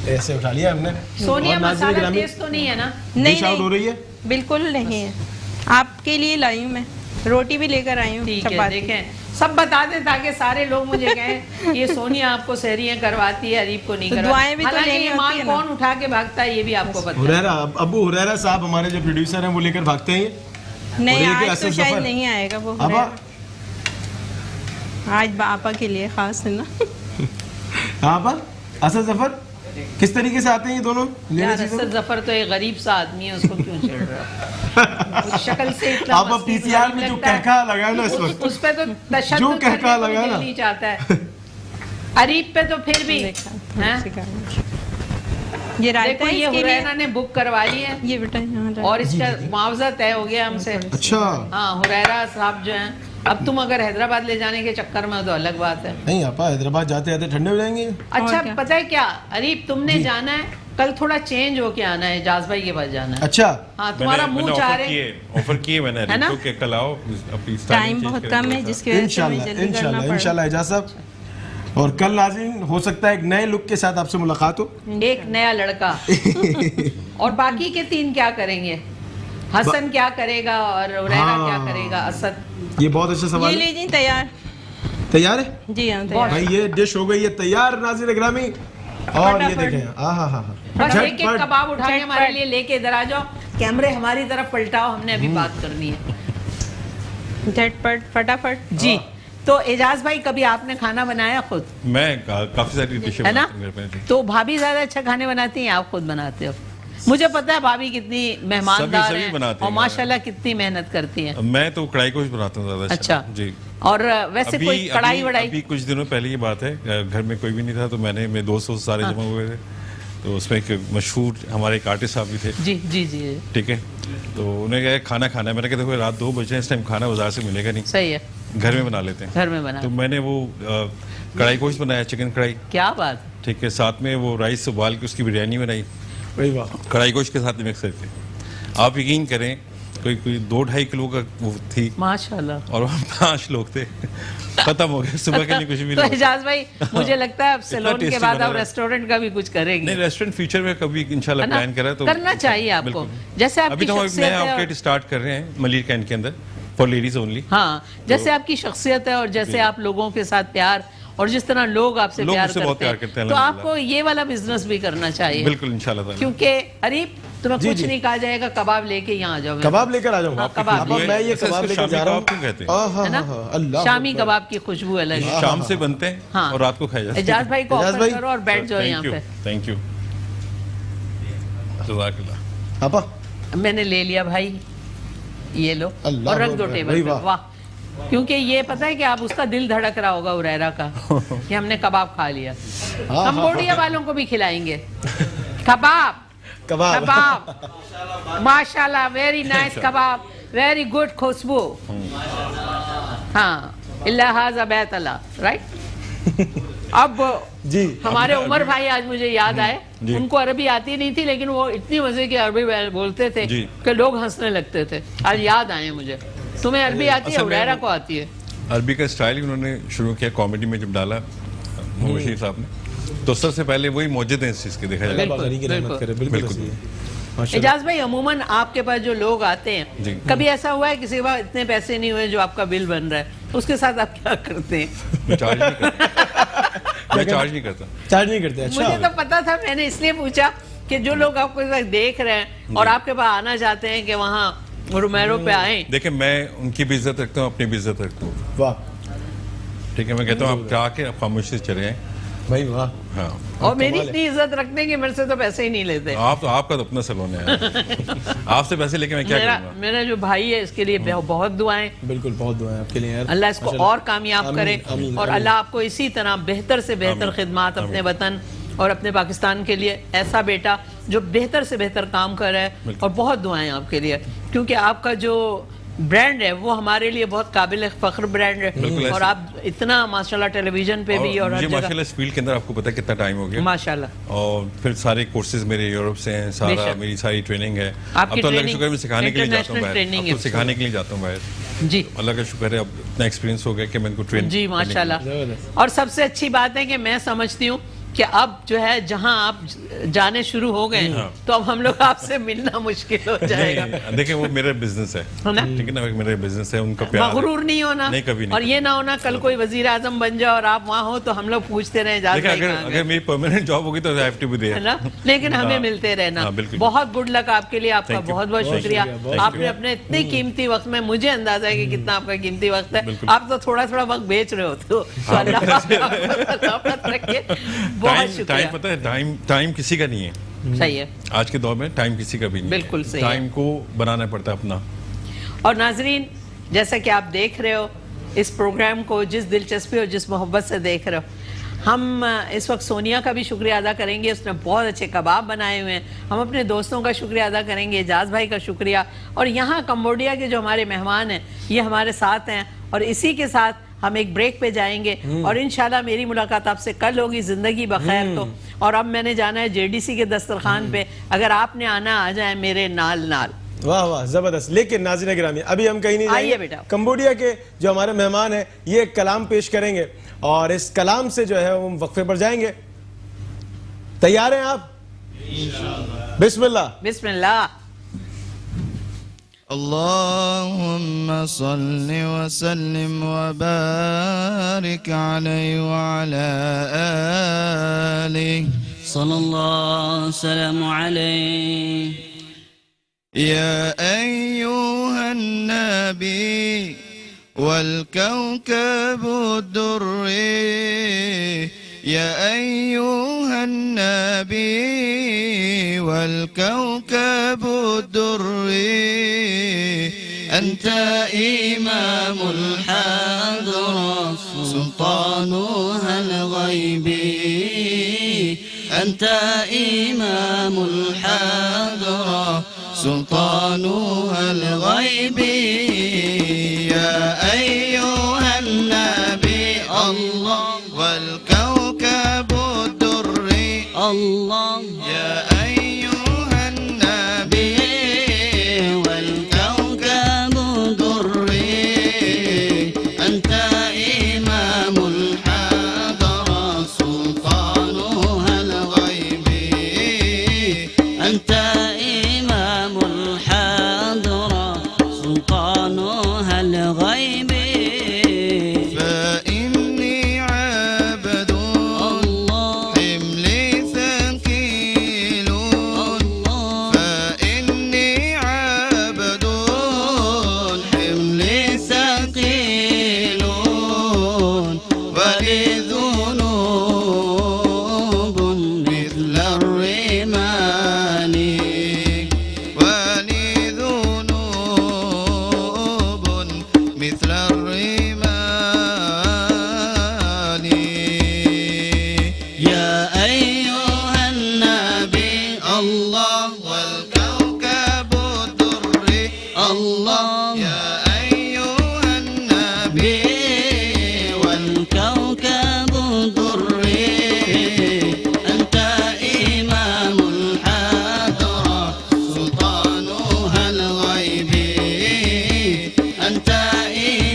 ایسے اٹھا لیا ہم نے. سونیا مسالہ ٹیسٹ تو نہیں ہے نا؟ نہیں ہو رہی ہے, بالکل نہیں ہے. آپ کے لیے لائی ہوں میں, روٹی بھی لے کر آئی ہوں. ٹھیک ہے, دیکھیں سب بتا دیں تاکہ سارے لوگ مجھے کہیں یہ سونیا آپ کو سحریاں کرواتی ہے, عریب کو نہیں کرواتی. دعائیں بھی تو لینی ہوتی ہیں, کون اٹھا کے بھاگتا ہے یہ بھی آپ کو پتہ ہے. ہریرا, ابو ہریرا صاحب ہمارے جو پروڈیوسر ہیں وہ لے کر بھاگتے ہیں. نہیں آج تو شاید نہیں آئے گا وہ, آج آپا کے لیے خاص ہے نا. آپا اسد ظفر کس طریقے سے آتے ہیں یہ دونوں؟ یار اسد ظفر تو ایک غریب سا آدمی ہے, اس کو کیوں چھیڑ رہا؟ شکل سے اتنا آپا پی سی آر میں جو کہکا لگا ہے نا اس وقت, اس پہ تو تشدد کرنے کو نہیں چاہتا ہے. عریب پہ تو پھر بھی یہ رائتا ہے, یہ ہریرا نے بک کروا لی ہے یہ بیٹا, اور اس کا معاوضہ طے ہو گیا ہم سے. اچھا ہاں ہریرا صاحب جو ہیں, اب تم اگر حیدرآباد لے جانے کے چکر میں تو الگ بات ہے. نہیں آپا حیدرآباد جاتے جاتے ٹھنڈے ہو جائیں گے. اچھا پتہ ہے کیا عریب, تم نے جانا ہے کل تھوڑا چینج ہو کے آنا ہے, اجاز بھائی کے پاس جانا ہے. اچھا ہاں تمہارا منہ چاہ رہے آفر کیے میں نے عریب کو کہ کل آؤ, ٹائم بہت کم ہے جس کی وجہ سے ہمیں جلدی کرنا پڑا. انشاءاللہ اجاز صاحب, اور کل ناظرین ہو سکتا ہے ایک نئے لک کے ساتھ آپ سے ملاقات ہو, ایک نیا لڑکا. اور باقی کے 3 کیا کریں گے؟ حسن کیا کرے گا اور ہریرا کیا کرے گا؟ اسد. یہ بہت اچھا سوال ہے. یہ لیجیے تیار. تیار ہے جی ہاں تیار. بھائی یہ ڈش ہو گئی ہے تیار ناظرین اکرامی, اور یہ دیکھیں بس ایک ایک کباب اٹھا کے ہمارے لیے لے کے ادھر آ جاؤ, کیمرے ہماری طرف پلٹاؤ, ہم نے ابھی بات کرنی ہے. جھٹ پٹ فٹافٹ. جی تو اعجاز بھائی کبھی آپ نے کھانا بنایا خود؟ میں کافی ساری ڈشیں ہے نا, بناتی ہوں. تو بھابھی زیادہ اچھا کھانے بناتی ہیں, آپ خود بناتے ہو؟ مجھے پتا ہے بھابھی کتنی مہماندار ہیں اور ماشاءاللہ کتنی محنت کرتی ہیں. میں تو کڑھائی گوشت بناتا ہوں زیادہ. اچھا جی. اور ویسے کوئی کڑھائی وڑائی؟ ابھی کچھ دنوں پہلے یہ بات ہے, گھر میں کوئی بھی نہیں تھا تو میں نے, میرے دوست سارے جمع ہوئے تھے, تو اس میں ایک مشہور ہمارے ایک آرٹسٹ صاحب بھی تھے. جی جی جی ٹھیک ہے, تو انہیں کہا کھانا کھانا ہے. میں نے کہا دیکھو رات 2 بجے ہیں, اس ٹائم کھانا بازار سے ملے گا نہیں, صحیح ہے, گھر میں بنا لیتے ہیں. گھر میں بنا. تو میں نے وہ کڑھائی گوشت بنایا, چکن کڑھائی. کیا بات. ٹھیک ہے, ساتھ میں وہ رائس ابال کے اس کی بریانی بنائی کڑھائی گوشت کے ساتھ مکس کر کے. آپ یقین کریں کوئی 2-2.5 کلو کا وہ تھی ماشاءاللہ, اور 5 لوگ تھے, ختم ہو گئے صبح کے لیے کچھ بھی تو نہیں. اعجاز بھائی مجھے لگتا ہے اب سیلون کے بعد آپ ریسٹورنٹ کا بھی کچھ کریں گے. نہیں, ریسٹورنٹ فیوچر میں کبھی انشاءاللہ پلان کرا تو کرنا چاہیے آپ کو. جیسے آپ ابھی کی تو شخصیت نیا ہے, آؤٹ لیٹ اسٹارٹ کر رہے ہیں ملیر کینٹ کے اندر فار لیڈیز اونلی. ہاں جیسے آپ کی شخصیت ہے اور جیسے آپ لوگوں کے ساتھ پیار اور جس طرح لوگ آپ سے پیار کرتے ہیں, تو آپ کو یہ والا بزنس بھی کرنا چاہیے. بالکل انشاءاللہ تعالی. کیونکہ اریب تمہیں کچھ نہیں کہا جائے گا, کباب لے کے یہاں آ جاؤ. کباب لے کر آ جاؤں. کباب میں یہ کباب لے کر جا رہا ہوں. شامی کباب کی خوشبو الگ ہے, شام سے بنتے ہیں اور رات کو کھائے جاتے ہیں. اعجاز بھائی کو آفر کرو اور بیٹھ جاؤ یہاں پہ. تھینک یو, جزاک اللہ. آپا میں نے لے لیا بھائی, یہ لو اور رکھ دو ٹیبل پہ. واہ, کیونکہ یہ پتہ ہے کہ آپ اس کا دل دھڑک رہا ہوگا ہریرا کا کہ ہم نے کباب کھا لیا. کمبوڈیا والوں کو بھی کھلائیں گے کباب. کباب ماشاءاللہ, ویری نائس کباب, ویری گڈ خوشبو. ہاں, اللہ حاضر بیت اللہ, رائٹ. اب ہمارے عمر بھائی آج مجھے یاد آئے, ان کو عربی آتی نہیں تھی لیکن وہ اتنی مزے کی عربی بولتے تھے کہ لوگ ہنسنے لگتے تھے. آج یاد آئے مجھے. تمہیں عربی آتی ہے, ہریرا کو آتی ہے. عربی کا اسٹائل انہوں نے شروع کیا کامیڈی میں جب ڈالا محمد شریف صاحب نے, تو سب سے پہلے وہی موجود ہیں اس چیز کے, دیکھا جائے. اعجاز بھائی عموماً آپ کے پاس جو لوگ آتے ہیں, کبھی ایسا ہوا ہے کسی کے پاس اتنے پیسے نہیں ہوئے جو آپ کا بل بن رہا ہے, اس کے ساتھ آپ کیا کرتے ہیں؟ میں چارج نہیں کرتا. چارج نہیں کرتے. مجھے تو پتا تھا, میں نے اس لیے پوچھا کہ جو لوگ آپ کو دیکھ رہے ہیں اور آپ کے پاس آنا چاہتے ہیں کہ وہاں رومیرو پہ آئیں. دیکھیں میں ان کی بھی عزت رکھتا ہوں, اپنی بھی عزت رکھتا ہوں. واہ, ٹھیک ہے, میں کہتا ہوں آپ جا کے خاموشی سے چلے جائیں بھائی. واہ, ہاں. اور میری اتنی عزت رکھتے ہیں کہ میرے سے تو پیسے ہی نہیں لیتے. آپ کا تو اپنا سلون ہے, آپ سے پیسے لے کے میں کیا کروں گا. میرا جو بھائی ہے اس کے لیے بہت دعائیں. بالکل, بہت دعائیں آپ کے لیے. اللہ اس کو اور کامیاب کرے, اور اللہ آپ کو اسی طرح بہتر سے بہتر خدمات اپنے وطن اور اپنے پاکستان کے لیے, ایسا بیٹا جو بہتر سے بہتر کام کر رہا ہے. اور بہت دعائیں آپ کے لیے, کیونکہ آپ کا جو برانڈ ہے وہ ہمارے لیے بہت قابل فخر برانڈ ہے. اور آپ اتنا ماشاءاللہ ٹیلی ویژن پہ بھی اور مجھے ماشاءاللہ اس فیلڈ کے اندر آپ کو پتہ ہے کتنا ٹائم ہو گیا ماشاءاللہ. اور پھر سارے کورسز میرے یورپ سے ہیں, سارا میری ساری ٹریننگ ہے. اب تو اللہ کا شکر ہے میں سکھانے کے لیے جاتا ہوں باہر, اب تو سکھانے کے لیے جاتا ہوں باہر. جی اللہ کا شکر ہے, اب اتنا ایکسپیرینس ہو گیا کہ میں ان کو ٹرین. جی ماشاءاللہ. اور سب سے اچھی بات ہے کہ میں سمجھتی ہوں کہ اب جو ہے جہاں آپ جانے شروع ہو گئے تو اب ہم لوگ آپ سے ملنا مشکل ہو جائے گا. دیکھیں وہ میرا بزنس ہے, ٹھیک ہے نا, میرا بزنس ہے, ان کا پیار. مغرور نہیں ہونا, اور یہ نہ ہونا کل کوئی وزیر اعظم بن جائے اور آپ وہاں ہو تو ہم لوگ پوچھتے رہے اگر میری پرماننٹ جاب ہوگی تو I have to be there, لیکن ہمیں ملتے رہنا. بہت گڈ لک آپ کے لیے, آپ کا بہت بہت شکریہ. آپ نے اپنے اتنے قیمتی وقت میں, مجھے اندازہ ہے کہ کتنا آپ کا قیمتی وقت ہے, آپ تو تھوڑا تھوڑا وقت بیچ رہے ہوتے ہو, تو اللہ رکھے. بہت شکریہ. ٹائم کسی کا نہیں ہے, صحیح ہے, آج کے دور میں ٹائم کسی کا بھی نہیں. بالکل صحیح. ٹائم کو بنانا پڑتا ہے اپنا. اور ناظرین, جیسا کہ آپ دیکھ رہے ہو اس پروگرام کو, جس دلچسپی اور جس محبت سے دیکھ رہے ہو, ہم اس وقت سونیا کا بھی شکریہ ادا کریں گے, اس نے بہت اچھے کباب بنائے ہوئے ہیں. ہم اپنے دوستوں کا شکریہ ادا کریں گے, اعجاز بھائی کا شکریہ, اور یہاں کمبوڈیا کے جو ہمارے مہمان ہیں یہ ہمارے ساتھ ہیں. اور اسی کے ساتھ ہم ایک بریک پہ جائیں گے, اور انشاءاللہ میری ملاقات آپ سے کل ہوگی, زندگی بخیر. تو اور اب میں نے جانا ہے JDC کے دسترخوان پہ, اگر آپ نے آنا آ جائیں میرے نال. واہ واہ, زبردست. لیکن ناظرین گرامی, ابھی ہم کہیں نہیں جائیں گے. کمبوڈیا کے جو ہمارے مہمان ہیں یہ ایک کلام پیش کریں گے, اور اس کلام سے جو ہے ہم وقفے پر جائیں گے. تیار ہیں آپ؟ بسم اللہ. بسم اللہ. اللهم صل وسلم وبارك عليه وعلى آله صلى الله وسلم عليه. يا أيها النبي والكوكب الدري, يا أيها النبي والكوكب الدري, أنت إمام الحضرة سلطانها الغيبي, أنت إمام الحضرة سلطانها الغيبي يا أيها النبي الله والكوكب الدري الله يا أيها النبي والكوكب الدري أنت إمام الحضرة سلطانها الغيبي أنت إمام الحضرة سلطانها الغيبي فإني عبد حملي ثقيل فإني عبد حملي ثقيل ولذنوب مثل الرمال ولذنوب مثل الرمال يا أيها النبي الله والكوكب الدري الله يا أيها النبي والكوكب الدري أنت إمام الحضرة سلطانها الغيبي أنت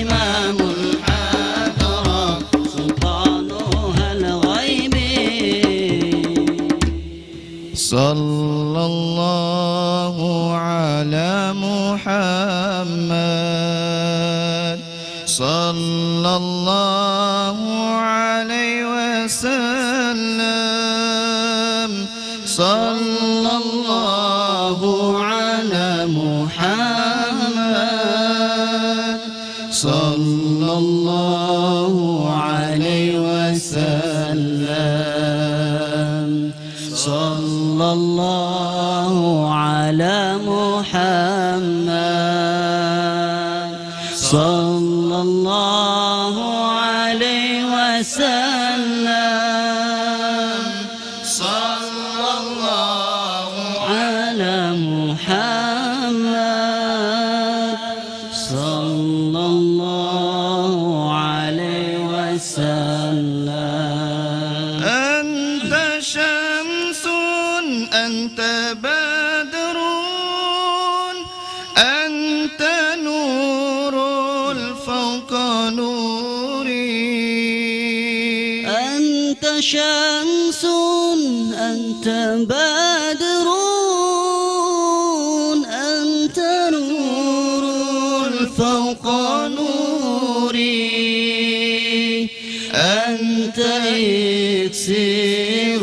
إمام الحضرة سلطانها الغيبي صلى الله على محمد صلى الله عليه وسلم صلى الله على محمد صلى الله عليه وسلم صلى الله على محمد صلى الله عليه وسلم صلى الله على محمد صلى الله عليه وسلم أنت شمس أنت بدر أنت نور فوق نوري أنت شمس أنت بدر أنت نور فوق نوري أنت إكسير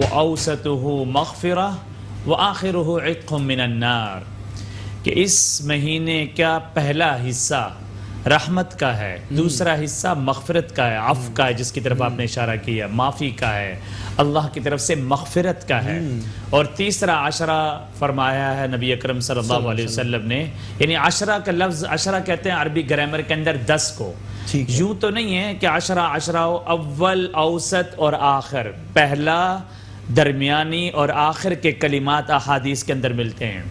وأوسطه مغفرة وآخره عتق من النار کہ اس مہینے کا پہلا حصہ رحمت کا ہے، دوسرا حصہ مغفرت کا ہے، عفو کا ہے، جس کی طرف آپ نے اشارہ کیا، معافی کا ہے، اللہ کی طرف سے مغفرت کا ہے، اور تیسرا عشرہ فرمایا ہے نبی اکرم صلی اللہ علیہ وسلم نے. یعنی عشرہ کا لفظ، عشرہ کہتے ہیں عربی گرامر کے اندر 10 کو. یوں تو نہیں ہے کہ عشرہ اول، اوسط اور آخر، پہلا، درمیانی اور آخر کے کلمات احادیث کے اندر ملتے ہیں.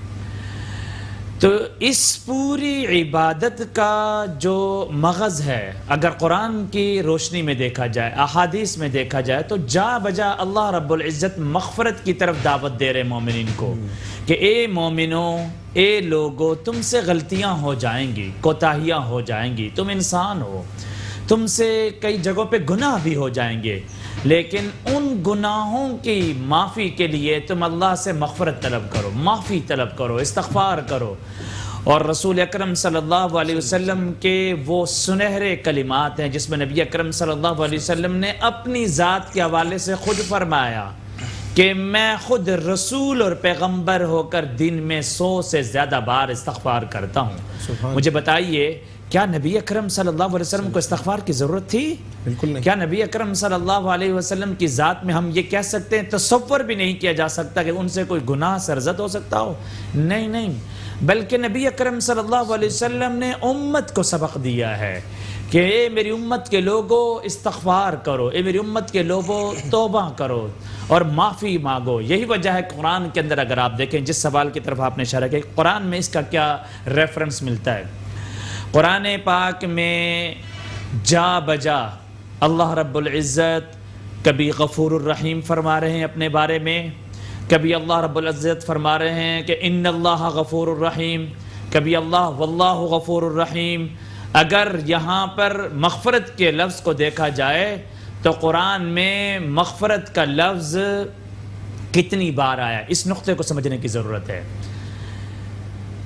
تو اس پوری عبادت کا جو مغز ہے اگر قرآن کی روشنی میں دیکھا جائے، احادیث میں دیکھا جائے، تو جا بجا اللہ رب العزت مغفرت کی طرف دعوت دے رہے مومنین کو کہ اے مومنو، اے لوگو، تم سے غلطیاں ہو جائیں گی، کوتاہیاں ہو جائیں گی، تم انسان ہو، تم سے کئی جگہوں پہ گناہ بھی ہو جائیں گے، لیکن ان گناہوں کی معافی کے لیے تم اللہ سے مغفرت طلب کرو، معافی طلب کرو، استغفار کرو. اور رسول اکرم صلی اللہ علیہ وسلم کے وہ سنہرے کلمات ہیں جس میں نبی اکرم صلی اللہ علیہ وسلم نے اپنی ذات کے حوالے سے خود فرمایا کہ میں خود رسول اور پیغمبر ہو کر دن میں 100 سے زیادہ بار استغفار کرتا ہوں. مجھے بتائیے، کیا نبی اکرم صلی اللہ علیہ وسلم کو استغفار کی ضرورت تھی؟ بالکل نہیں. کیا نبی اکرم صلی اللہ علیہ وسلم کی ذات میں ہم یہ کہہ سکتے ہیں، تصور بھی نہیں کیا جا سکتا کہ ان سے کوئی گناہ سرزد ہو سکتا ہو؟ نہیں، بلکہ نبی اکرم صلی اللہ علیہ وسلم نے امت کو سبق دیا ہے کہ اے میری امت کے لوگوں استغفار کرو، اے میری امت کے لوگوں توبہ کرو اور معافی مانگو. یہی وجہ ہے قرآن کے اندر اگر آپ دیکھیں، جس سوال کی طرف آپ نے اشارہ کیا، قرآن میں اس کا کیا ریفرنس ملتا ہے. قرآن پاک میں جا بجا اللہ رب العزت کبھی غفور الرحیم فرما رہے ہیں اپنے بارے میں، کبھی اللہ رب العزت فرما رہے ہیں کہ ان اللہ غفور الرحیم، کبھی اللہ واللہ غفور الرحیم. اگر یہاں پر مغفرت کے لفظ کو دیکھا جائے تو قرآن میں مغفرت کا لفظ کتنی بار آیا، اس نقطے کو سمجھنے کی ضرورت ہے.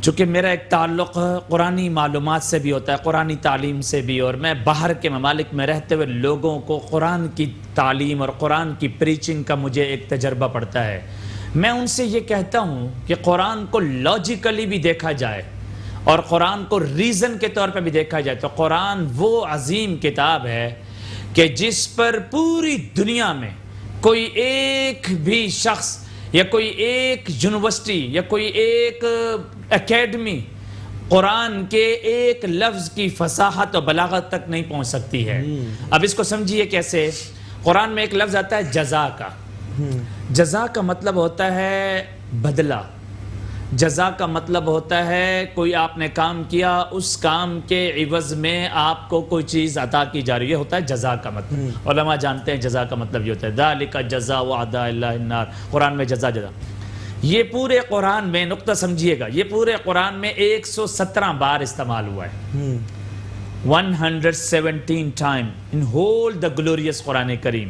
چونکہ میرا ایک تعلق قرآنی معلومات سے بھی ہوتا ہے، قرآنی تعلیم سے بھی، اور میں باہر کے ممالک میں رہتے ہوئے لوگوں کو قرآن کی تعلیم اور قرآن کی پریچنگ کا مجھے ایک تجربہ پڑتا ہے. میں ان سے یہ کہتا ہوں کہ قرآن کو لاجیکلی بھی دیکھا جائے اور قرآن کو ریزن کے طور پہ بھی دیکھا جائے تو قرآن وہ عظیم کتاب ہے کہ جس پر پوری دنیا میں کوئی ایک بھی شخص یا کوئی ایک یونیورسٹی یا کوئی ایک اکیڈمی قرآن کے ایک لفظ کی فصاحت و بلاغت تک نہیں پہنچ سکتی ہے. اب اس کو سمجھیے کیسے. قرآن میں ایک لفظ آتا ہے جزا کا. جزا کا مطلب ہوتا ہے بدلہ. جزا کا مطلب ہوتا ہے کوئی آپ نے کام کیا، اس کام کے عوض میں آپ کو کوئی چیز عطا کی جا رہی ہے، یہ ہوتا ہے جزا کا مطلب. علماء جانتے ہیں جزا کا مطلب یہ ہوتا ہے ذالک جزاء اعداء اللہ النار. قرآن میں جزا. یہ پورے قرآن میں، نقطہ سمجھیے گا، یہ پورے قرآن میں 117 بار استعمال ہوا ہے. 117 time in whole the glorious Quran کریم.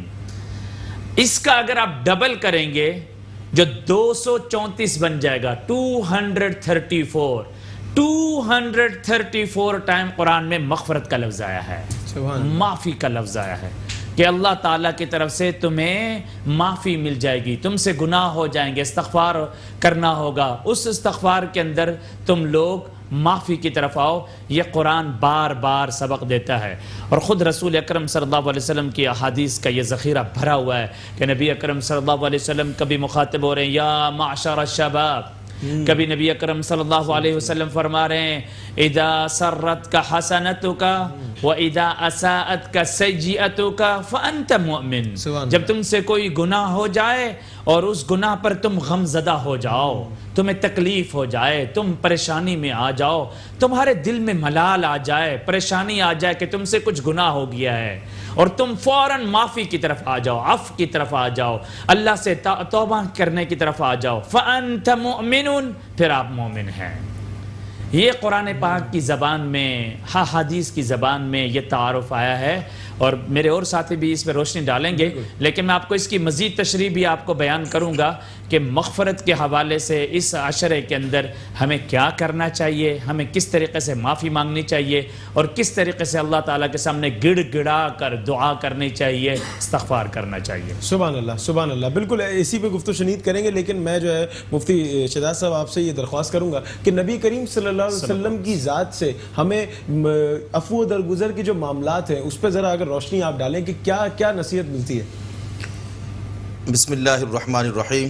اس کا اگر آپ ڈبل کریں گے جو 234 بن جائے گا. 234 ٹائم قرآن میں مغفرت کا لفظ آیا ہے، معافی کا لفظ آیا ہے کہ اللہ تعالیٰ کی طرف سے تمہیں معافی مل جائے گی، تم سے گناہ ہو جائیں گے، استغفار کرنا ہوگا. اس استغفار کے اندر تم لوگ معافی کی طرف آؤ. یہ قرآن بار بار سبق دیتا ہے. اور خود رسول اکرم صلی اللہ علیہ وسلم کی احادیث کا یہ ذخیرہ بھرا ہوا ہے کہ نبی اکرم صلی اللہ علیہ وسلم کبھی مخاطب ہو رہے ہیں یا معشر الشباب، کبھی نبی اکرم صلی اللہ علیہ وسلم فرما رہے ہیں اذا سرتک حسنتک و اذا اساءتک سیئتک فانت مؤمن. جب تم سے کوئی گناہ ہو جائے اور اس گناہ پر تم غم زدہ ہو جاؤ، تمہیں تکلیف ہو جائے، تم پریشانی میں آ جاؤ، تمہارے دل میں ملال آ جائے، پریشانی آ جائے کہ تم سے کچھ گناہ ہو گیا ہے اور تم فوراً معافی کی طرف آ جاؤ، عفو کی طرف آ جاؤ، اللہ سے توبہ کرنے کی طرف آ جاؤ، فأنت مؤمن، پھر آپ مومن ہیں. یہ قرآن پاک کی زبان میں، حدیث کی زبان میں یہ تعارف آیا ہے. اور میرے اور ساتھی بھی اس پہ روشنی ڈالیں گے، لیکن میں آپ کو اس کی مزید تشریح بھی آپ کو بیان کروں گا کہ مغفرت کے حوالے سے اس عشرے کے اندر ہمیں کیا کرنا چاہیے، ہمیں کس طریقے سے معافی مانگنی چاہیے اور کس طریقے سے اللہ تعالیٰ کے سامنے گڑ گڑا کر دعا کرنی چاہیے، استغفار کرنا چاہیے۔ سبحان اللہ، سبحان اللہ، بالکل اسی پہ گفتگو شنید کریں گے، لیکن میں جو ہے مفتی شہزاد صاحب آپ سے یہ درخواست کروں گا کہ نبی کریم صلی اللہ علیہ وسلم کی ذات سے ہمیں عفو و درگزر کے جو معاملات ہیں اس پہ ذرا اگر روشنی آپ ڈالیں کہ کیا کیا نصیحت ملتی ہے۔ بسم اللہ الرحمن الرحیم۔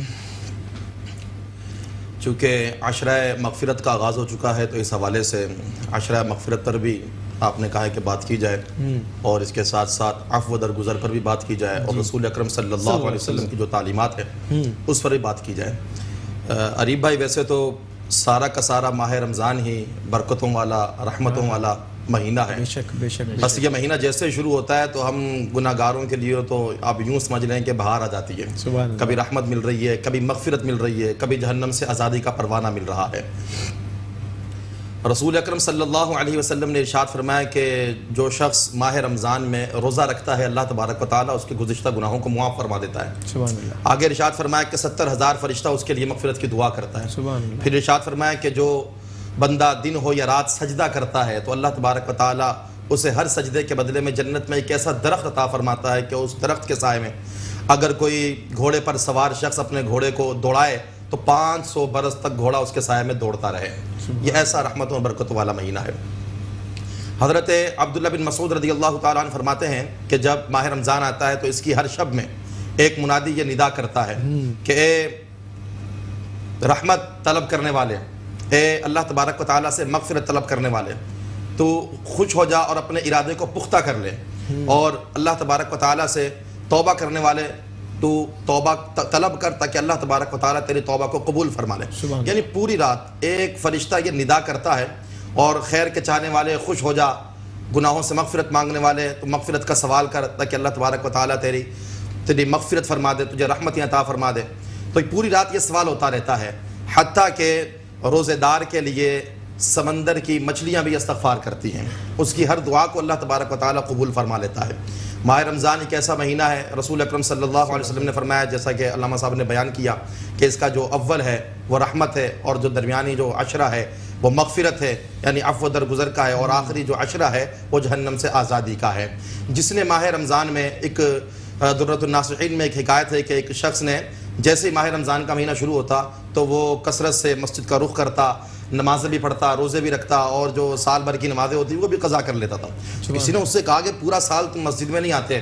چونکہ عشرہ مغفرت کا آغاز ہو چکا ہے تو اس حوالے سے عشرہ مغفرت پر بھی آپ نے کہا ہے کہ بات کی جائے، اور اس کے ساتھ ساتھ عفو و درگزر پر بھی بات کی جائے، اور رسول اکرم صلی اللہ علیہ وسلم کی جو تعلیمات ہیں اس پر بھی بات کی جائے۔ عریب بھائی، ویسے تو سارا کا سارا ماہ رمضان ہی برکتوں والا، رحمتوں والا مہینہ ہے، بے شک بے شک، بس یہ مہینہ جیسے شروع ہوتا ہے تو ہم گناہ گاروں کے لیے تو آپ یوں سمجھ لیں کہ بہار آ جاتی ہے، کبھی رحمت مل رہی ہے، کبھی مغفرت مل رہی ہے، کبھی جہنم سے آزادی کا پروانہ مل رہا ہے۔ رسول اکرم صلی اللہ علیہ وسلم نے ارشاد فرمایا کہ جو شخص ماہ رمضان میں روزہ رکھتا ہے اللہ تبارک و تعالیٰ اس کے گزشتہ گناہوں کو معاف فرما دیتا ہے۔ سبحان اللہ۔ آگے ارشاد فرمایا کہ 70,000 فرشتہ اس کے لیے مغفرت کی دعا کرتا ہے۔ سبحان اللہ۔ پھر ارشاد فرمایا کہ جو بندہ دن ہو یا رات سجدہ کرتا ہے تو اللہ تبارک و تعالیٰ اسے ہر سجدے کے بدلے میں جنت میں ایک ایسا درخت عطا فرماتا ہے کہ اس درخت کے سائے میں اگر کوئی گھوڑے پر سوار شخص اپنے گھوڑے کو دوڑائے تو 500 برس تک گھوڑا اس کے سائے میں دوڑتا رہے۔ یہ ایسا رحمتوں اور برکتوں والا مہینہ ہے۔ حضرت عبداللہ بن مسعود رضی اللہ تعالیٰ عنہ فرماتے ہیں کہ جب ماہ رمضان آتا ہے تو اس کی ہر شب میں ایک منادی یہ ندا کرتا ہے کہ اے رحمت طلب کرنے والے، اے اللہ تبارک و تعالیٰ سے مغفرت طلب کرنے والے، تو خوش ہو جا اور اپنے ارادے کو پختہ کر لے، اور اللہ تبارک و تعالیٰ سے توبہ کرنے والے تو توبہ طلب کر تاکہ اللہ تبارک و تعالیٰ تیری توبہ کو قبول فرما لے۔ یعنی پوری رات ایک فرشتہ یہ ندا کرتا ہے، اور خیر کے چاہنے والے خوش ہو جا، گناہوں سے مغفرت مانگنے والے تو مغفرت کا سوال کر تاکہ اللہ تبارک و تعالیٰ تیری مغفرت فرما دے، تجھے رحمتیں عطا فرما دے۔ تو پوری رات یہ سوال ہوتا رہتا ہے، حتیٰ کہ روزے دار کے لیے سمندر کی مچھلیاں بھی استغفار کرتی ہیں، اس کی ہر دعا کو اللہ تبارک و تعالیٰ قبول فرما لیتا ہے۔ ماہ رمضان ایک ایسا مہینہ ہے، رسول اکرم صلی اللہ علیہ وسلم نے فرمایا، جیسا کہ علامہ صاحب نے بیان کیا، کہ اس کا جو اول ہے وہ رحمت ہے، اور جو درمیانی جو عشرہ ہے وہ مغفرت ہے، یعنی عفو درگزر کا ہے، اور آخری جو عشرہ ہے وہ جہنم سے آزادی کا ہے۔ جس نے ماہ رمضان میں ایک درۃ الناصحین میں ایک حکایت ہے کہ ایک شخص نے جیسے ہی ماہ رمضان کا مہینہ شروع ہوتا تو وہ کثرت سے مسجد کا رخ کرتا، نمازیں بھی پڑھتا، روزے بھی رکھتا، اور جو سال بھر کی نمازیں ہوتی وہ بھی قضا کر لیتا تھا۔ کسی نے اس سے کہا کہ پورا سال تم مسجد میں نہیں آتے،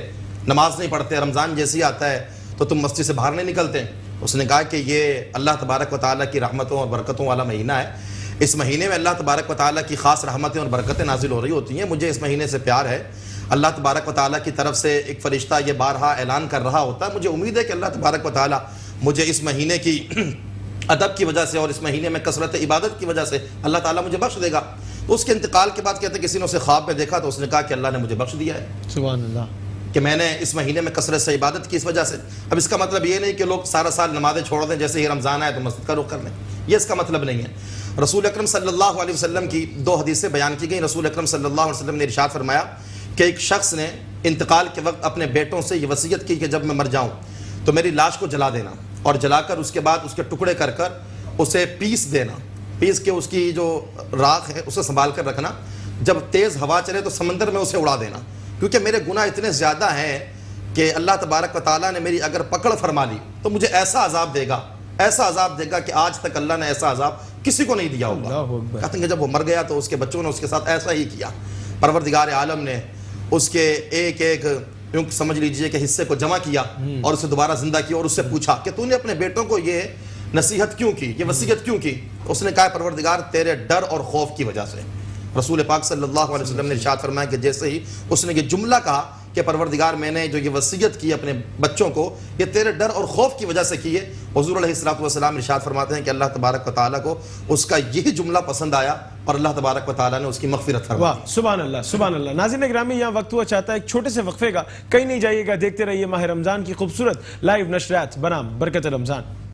نماز نہیں پڑھتے، رمضان جیسے ہی آتا ہے تو تم مسجد سے باہر نہیں نکلتے؟ اس نے کہا کہ یہ اللہ تبارک و تعالیٰ کی رحمتوں اور برکتوں والا مہینہ ہے، اس مہینے میں اللہ تبارک و تعالیٰ کی خاص رحمتیں اور برکتیں نازل ہو رہی ہوتی ہیں، مجھے اس مہینے سے پیار ہے، اللہ تبارک و تعالیٰ کی طرف سے ایک فرشتہ یہ بارہا اعلان کر رہا ہوتا ہے، مجھے امید ہے کہ اللہ تبارک و تعالیٰ مجھے اس مہینے کی ادب کی وجہ سے اور اس مہینے میں کثرت عبادت کی وجہ سے اللہ تعالیٰ مجھے بخش دے گا۔ تو اس کے انتقال کے بعد کہتے ہیں کسی نے اسے خواب میں دیکھا تو اس نے کہا کہ اللہ نے مجھے بخش دیا ہے، سبحان اللہ، کہ میں نے اس مہینے میں کثرت سے عبادت کی اس وجہ سے۔ اب اس کا مطلب یہ نہیں کہ لوگ سارا سال نمازیں چھوڑ دیں، جیسے ہی رمضان آئے تو مسجد کا رخ کر لیں، یہ اس کا مطلب نہیں ہے۔ رسول اکرم صلی اللہ علیہ وسلم کی 2 حدیثیں بیان کی گئیں۔ رسول اکرم صلی اللہ علیہ وسلم نے ارشاد فرمایا کہ ایک شخص نے انتقال کے وقت اپنے بیٹوں سے یہ وصیت کی کہ جب میں مر جاؤں تو میری لاش کو جلا دینا، اور جلا کر اس کے بعد اس کے ٹکڑے کر کر اسے پیس دینا، پیس کے اس کی جو راکھ ہے اسے سنبھال کر رکھنا، جب تیز ہوا چلے تو سمندر میں اسے اڑا دینا، کیونکہ میرے گناہ اتنے زیادہ ہیں کہ اللہ تبارک و تعالیٰ نے میری اگر پکڑ فرما لی تو مجھے ایسا عذاب دے گا، ایسا عذاب دے گا کہ آج تک اللہ نے ایسا عذاب کسی کو نہیں دیا ہوگا۔ کہتے ہیں کہ جب وہ مر گیا تو اس کے بچوں نے اس کے ساتھ ایسا ہی کیا، پروردگار عالم نے اس کے ایک ایک یوں سمجھ لیجئے کہ حصے کو جمع کیا اور اسے دوبارہ زندہ کیا، اور اس سے پوچھا کہ تو نے اپنے بیٹوں کو یہ نصیحت کیوں کی، یہ وصیت کیوں کی؟ اس نے کہا پروردگار تیرے ڈر اور خوف کی وجہ سے۔ رسول پاک صلی اللہ علیہ وسلم نے ارشاد فرمایا کہ جیسے ہی اس نے یہ جملہ کہا کہ پروردگار میں نے جو یہ وصیت کی اپنے بچوں کو یہ تیرے ڈر اور خوف کی وجہ سے کی ہے، حضور علیہ الصلوۃ والسلام ارشاد فرماتے ہیں کہ اللہ تبارک و تعالیٰ کو اس کا یہی جملہ پسند آیا اور اللہ تبارک و تعالیٰ نے اس کی مغفرت فرمائی۔ واہ، سبحان اللہ، سبحان اللہ۔ ناظرین گرامی، یہاں وقت ہوا چاہتا ہے ایک چھوٹے سے وقفے کا، کہیں نہیں جائیے گا، دیکھتے رہیے ماہ رمضان کی خوبصورت لائیو نشریات بنام برکت رمضان۔